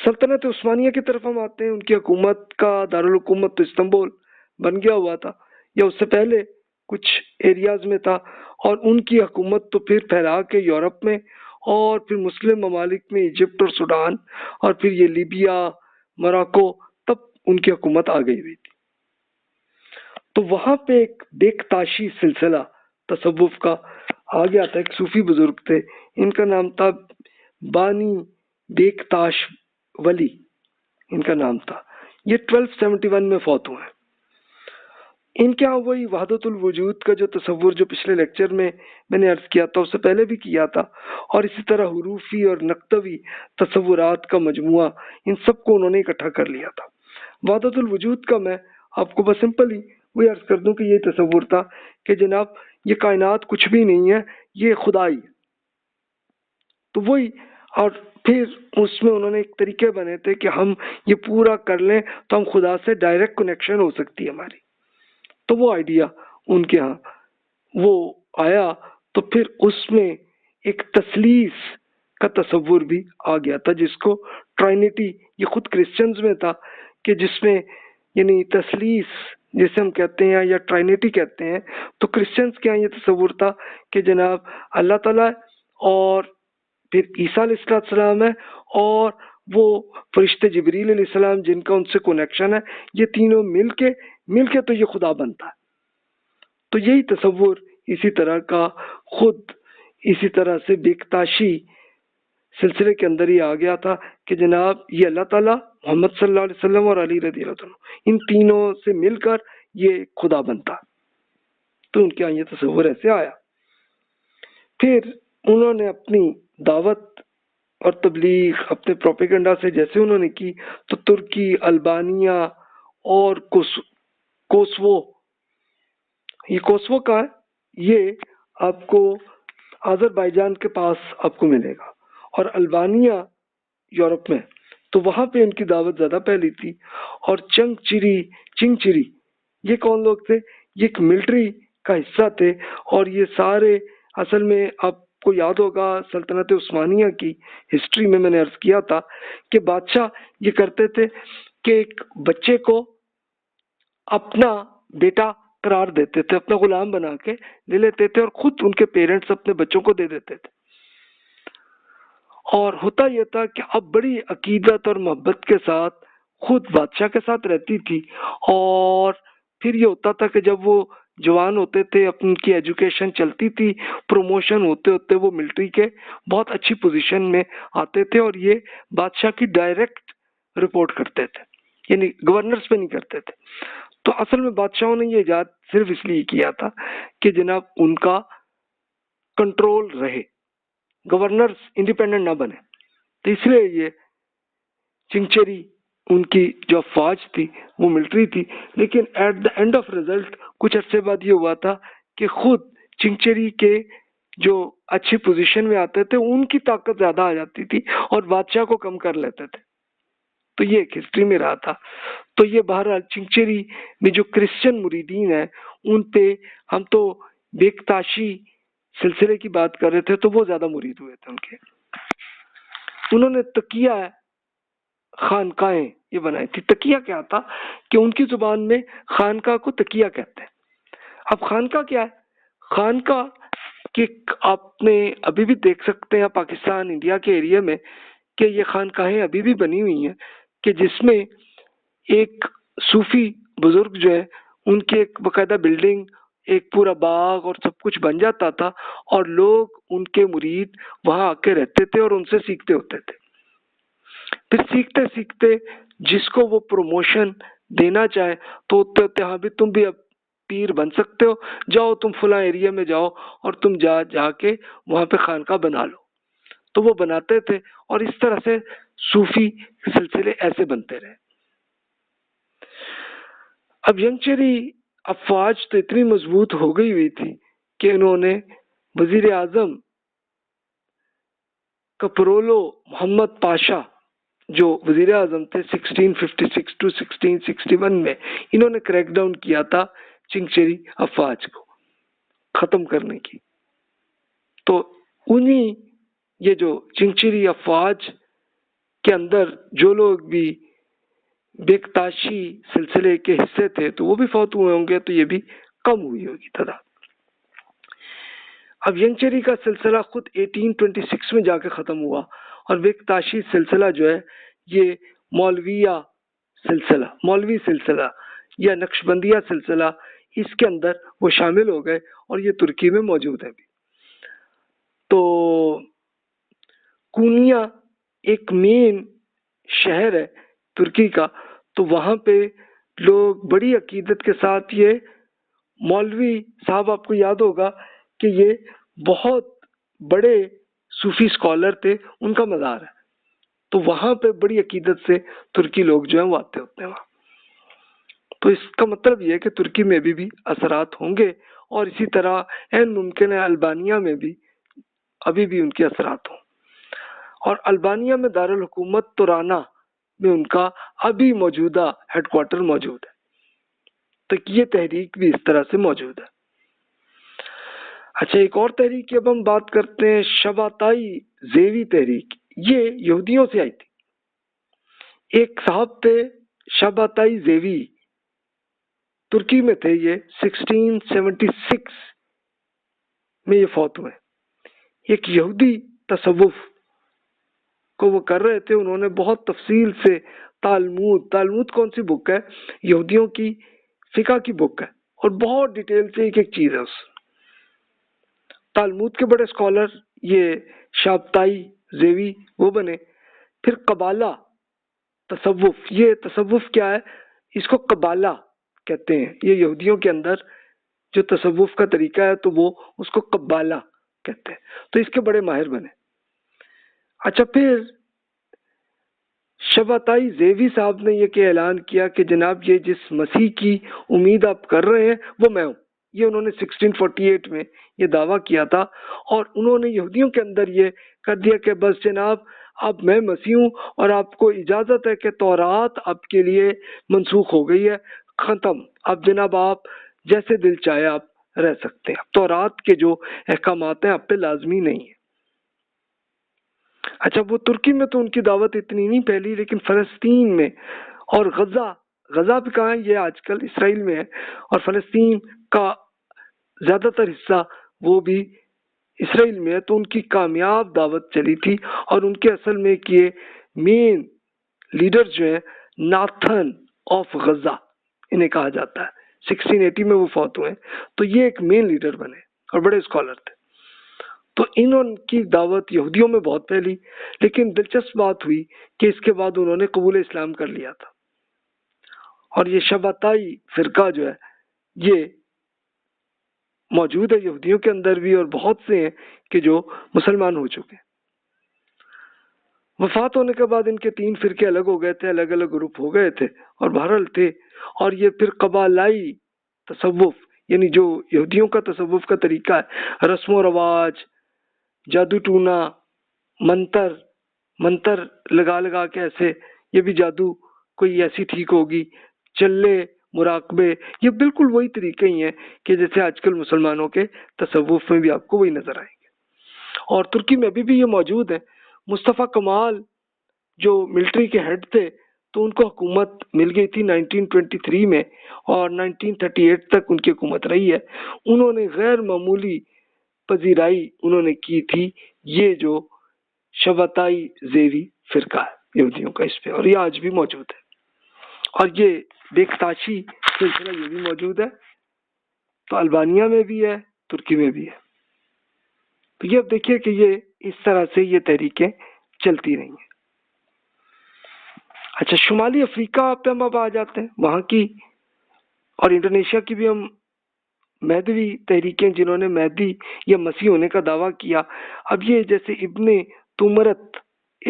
سلطنت عثمانیہ کی طرف ہم آتے ہیں. ان کی حکومت کا دارالحکومت تو استنبول بن گیا ہوا تھا، یا اس سے پہلے کچھ ایریاز میں تھا، اور ان کی حکومت تو پھر پھیلا کے یورپ میں اور پھر مسلم ممالک میں ایجپٹ اور سوڈان اور پھر یہ لیبیا، موراکو، تب ان کی حکومت آ گئی ہوئی تھی. تو وہاں پہ ایک دیکتاشی سلسلہ تصوف کا آ گیا تھا. ایک صوفی بزرگ تھے، ان کا نام تھا بانی دیکتاش ولی، ان کا نام تھا. یہ 1271 میں فوت ہوئے ہیں. ان کے ہاں وہی وحدت الوجود کا جو تصور جو پچھلے لیکچر میں نے عرض کیا تھا، اس سے پہلے بھی کیا تھا، اور اسی طرح حروفی اور نقطوی تصورات کا مجموعہ، ان سب کو انہوں نے اکٹھا کر لیا تھا. وحدت الوجود کا میں آپ کو بس سمپلی وہی عرض کر دوں کہ یہ تصور تھا کہ جناب یہ کائنات کچھ بھی نہیں ہے، یہ خدا ہی ہے. تو وہی، اور پھر اس میں انہوں نے ایک طریقے بنے تھے کہ ہم یہ پورا کر لیں تو ہم خدا سے ڈائریکٹ کنیکشن ہو سکتی ہے ہماری. تو وہ آئیڈیا ان کے ہاں وہ آیا، تو پھر اس میں ایک تثلیث کا تصور بھی آ گیا تھا، جس کو ٹرائنیٹی، یہ خود کرسچنز میں تھا کہ جس میں یعنی تثلیث جسے ہم کہتے ہیں یا ٹرائنیٹی کہتے ہیں. تو کرسچنز کے یہاں یہ تصور تھا کہ جناب اللہ تعالیٰ اور پھر عیسیٰ علیہ السلام ہے اور وہ فرشتے جبریل علیہ السلام جن کا ان سے کنیکشن ہے، یہ تینوں مل کے تو یہ خدا بنتا ہے. تو یہی تصور اسی طرح کا خود اسی طرح سے بیکتاشی سلسلے کے اندر ہی آ گیا تھا کہ جناب یہ اللہ تعالیٰ، محمد صلی اللہ علیہ وسلم اور علی رضی اللہ عنہ، ان تینوں سے مل کر یہ خدا بنتا. تو ان کے یہاں یہ تصور ایسے آیا. پھر انہوں نے اپنی دعوت اور تبلیغ اپنے پروپیگنڈا سے جیسے انہوں نے کی، تو ترکی، البانیہ اور کوسوو، یہ کوسوو کا ہے، یہ آپ کو آذربائیجان کے پاس آپ کو ملے گا، اور البانیہ یورپ میں. تو وہاں پہ ان کی دعوت زیادہ پھیلی تھی. اور چنگ چری یہ کون لوگ تھے؟ یہ ایک ملٹری کا حصہ تھے، اور یہ سارے اصل میں آپ کو یاد ہوگا سلطنت عثمانیہ کی ہسٹری میں نے عرض کیا تھا کہ بادشاہ یہ کرتے تھے کہ ایک بچے کو اپنا بیٹا قرار دیتے تھے، اپنا غلام بنا کے لے لیتے تھے، اور خود ان کے پیرنٹس اپنے بچوں کو دے دیتے تھے. اور ہوتا یہ تھا کہ اب بڑی عقیدت اور محبت کے ساتھ خود بادشاہ کے ساتھ رہتی تھی. اور پھر یہ ہوتا تھا کہ جب وہ جوان ہوتے تھے، اپن کی ایجوکیشن چلتی تھی، پروموشن ہوتے ہوتے وہ ملٹری کے بہت اچھی پوزیشن میں آتے تھے، اور یہ بادشاہ کی ڈائریکٹ رپورٹ کرتے تھے، یعنی گورنرز پہ نہیں کرتے تھے. تو اصل میں بادشاہوں نے یہ ایجاد صرف اس لیے کیا تھا کہ جناب ان کا کنٹرول رہے، گورنرز انڈیپینڈنٹ نہ بنے. تو اس لیے یہ چنگچری ان کی جو افواج تھی وہ ملٹری تھی. لیکن at the end of result کچھ عرصے بعد یہ ہوا تھا کہ خود چنگچری کے جو اچھی پوزیشن میں آتے تھے ان کی طاقت زیادہ آ جاتی تھی اور بادشاہ کو کم کر لیتے تھے. تو یہ ایک ہسٹری میں رہا تھا. تو یہ بہرحال چنگچری میں جو کرسچن مریدین ہیں ان پہ ہم تو بیکتاشی سلسلے کی بات کر رہے تھے، تو وہ زیادہ مرید ہوئے تھے ان کے. انہوں نے تقیہ خانقاہیں یہ بنائی تھی. تقیہ کیا تھا کہ ان کی زبان میں خانقاہ کو تقیہ کہتے ہیں. اب خانقاہ کیا ہے؟ خانقاہ کہ آپ نے ابھی بھی دیکھ سکتے ہیں پاکستان انڈیا کے ایریا میں کہ یہ خانقاہیں ابھی بھی بنی ہوئی ہیں کہ جس میں ایک صوفی بزرگ جو ہے ان کی ایک باقاعدہ بلڈنگ، ایک پورا باغ اور سب کچھ بن جاتا تھا، اور لوگ ان کے مرید وہاں آ کے رہتے تھے اور ان سے سیکھتے ہوتے تھے. پھر سیکھتے سیکھتے جس کو وہ پروموشن دینا چاہے تو ہوتے ہوتے ہاں بھی تم بھی اب پیر بن سکتے ہو، جاؤ تم فلاں ایریا میں جاؤ اور تم جا کے وہاں پہ خانقاہ بنا لو. تو وہ بناتے تھے، اور اس طرح سے صوفی سلسلے ایسے بنتے رہے. اب ینگچری افواج تو اتنی مضبوط ہو گئی ہوئی تھی کہ انہوں نے وزیر اعظم کپرولو محمد پاشا جو وزیر اعظم تھے 1656 to 1661 میں، انہوں نے کریک ڈاؤن کیا تھا چنگچری افواج کو ختم کرنے کی. تو انہی یہ جو چنگچری افواج کے اندر جو لوگ بھی بیکتاشی سلسلے کے حصے تھے تو وہ بھی فوت ہوئے ہوں گے، تو یہ بھی کم ہوئی ہوگی تعداد۔ اب ینگچری کا سلسلہ خود 1826 میں جا کے ختم ہوا، اور بیکتاشی سلسلہ جو ہے یہ مولوی سلسلہ یا نقشبندیہ سلسلہ، اس کے اندر وہ شامل ہو گئے، اور یہ ترکی میں موجود ہے بھی۔ تو کونیا ایک مین شہر ہے ترکی کا، تو وہاں پہ لوگ بڑی عقیدت کے ساتھ، یہ مولوی صاحب آپ کو یاد ہوگا کہ یہ بہت بڑے صوفی اسکالر تھے، ان کا مزار ہے، تو وہاں پہ بڑی عقیدت سے ترکی لوگ جو ہیں وہ آتے ہوتے ہیں وہاں۔ تو اس کا مطلب یہ ہے کہ ترکی میں بھی اثرات ہوں گے، اور اسی طرح این ممکن ہے البانیہ میں بھی ابھی بھی ان کے اثرات ہوں، اور البانیہ میں دارالحکومت تورانا میں ان کا ابھی موجودہ ہیڈ کوارٹر موجود ہے، تو یہ تحریک بھی اس طرح سے موجود ہے۔ اچھا، ایک اور تحریک کی اب ہم بات کرتے ہیں، شباتائی زیوی تحریک، یہ یہودیوں سے آئی تھی۔ ایک صاحب تھے شباتائی زیوی، ترکی میں تھے، یہ 1676 میں یہ فوت ہوئے۔ ایک یہودی تصوف کو وہ کر رہے تھے، انہوں نے بہت تفصیل سے تالمود کون سی بک ہے؟ یہودیوں کی فقہ کی بک ہے، اور بہت ڈیٹیل سے ایک ایک چیز ہے اس تالمود کے بڑے اسکالر یہ شابتائی زیوی وہ بنے۔ پھر قبالہ تصوف، یہ تصوف کیا ہے؟ اس کو قبالہ کہتے ہیں، یہ یہودیوں کے اندر جو تصوف کا طریقہ ہے تو وہ اس کو قبالہ کہتے ہیں، تو اس کے بڑے ماہر بنے۔ اچھا، پھر شباتائی زیوی صاحب نے یہ کہ اعلان کیا کہ جناب یہ جس مسیح کی امید آپ کر رہے ہیں وہ میں ہوں، یہ انہوں نے 1648 میں یہ دعویٰ کیا تھا، اور انہوں نے یہودیوں کے اندر یہ کر دیا کہ بس جناب اب میں مسیح ہوں، اور آپ کو اجازت ہے کہ تورات آپ کے لیے منسوخ ہو گئی ہے، ختم، اب جناب آپ جیسے دل چاہے آپ رہ سکتے ہیں، تورات کے جو احکامات ہیں آپ پہ لازمی نہیں ہیں۔ اچھا، وہ ترکی میں تو ان کی دعوت اتنی نہیں پھیلی، لیکن فلسطین میں اور غزہ بھی کہاں ہے؟ یہ آج کل اسرائیل میں ہے، اور فلسطین کا زیادہ تر حصہ وہ بھی اسرائیل میں ہے، تو ان کی کامیاب دعوت چلی تھی، اور ان کے اصل میں یہ مین لیڈر جو ہے ناتھن آف غزہ انہیں کہا جاتا ہے، 1680 میں وہ فوت ہوئے، تو یہ ایک مین لیڈر بنے اور بڑے اسکالر تھے۔ تو انہوں کی دعوت یہودیوں میں بہت پھیلی، لیکن دلچسپ بات ہوئی کہ اس کے بعد انہوں نے قبول اسلام کر لیا تھا، اور یہ شباتائی فرقہ جو ہے یہ موجود ہے یہودیوں کے اندر بھی، اور بہت سے ہیں کہ جو مسلمان ہو چکے۔ وفات ہونے کے بعد ان کے 3 فرقے الگ ہو گئے تھے، الگ الگ گروپ ہو گئے تھے، اور بہرحال تھے، اور یہ پھر قبالائی تصوف، یعنی جو یہودیوں کا تصوف کا طریقہ ہے، رسم و رواج، جادو ٹونا، منتر لگا کے ایسے، یہ بھی جادو کوئی ایسی ٹھیک ہوگی، چلے مراقبے، یہ بالکل وہی طریقے ہی ہیں کہ جیسے آج کل مسلمانوں کے تصوف میں بھی آپ کو وہی نظر آئیں گے، اور ترکی میں ابھی بھی یہ موجود ہے۔ مصطفیٰ کمال جو ملٹری کے ہیڈ تھے تو ان کو حکومت مل گئی تھی 1923 میں، اور 1938 تک ان کی حکومت رہی ہے۔ انہوں نے غیر معمولی پذیرائی انہوں نے کی تھی یہ جو شباتائی زیوی فرقہ ہے یہودیوں کا اس پہ، اور یہ آج بھی موجود ہے، اور یہ بیکتاشی سلسلہ یہ بھی موجود ہے، تو البانیہ میں بھی ہے، ترکی میں بھی ہے۔ تو یہ اب دیکھیے کہ یہ اس طرح سے یہ تحریکیں چلتی رہی ہیں۔ اچھا، شمالی افریقہ پہ ہم اب آ جاتے ہیں، وہاں کی اور انڈونیشیا کی بھی ہم مہدوی تحریکیں جنہوں نے مہدی یا مسیح ہونے کا دعویٰ کیا۔ اب یہ جیسے ابن تومرت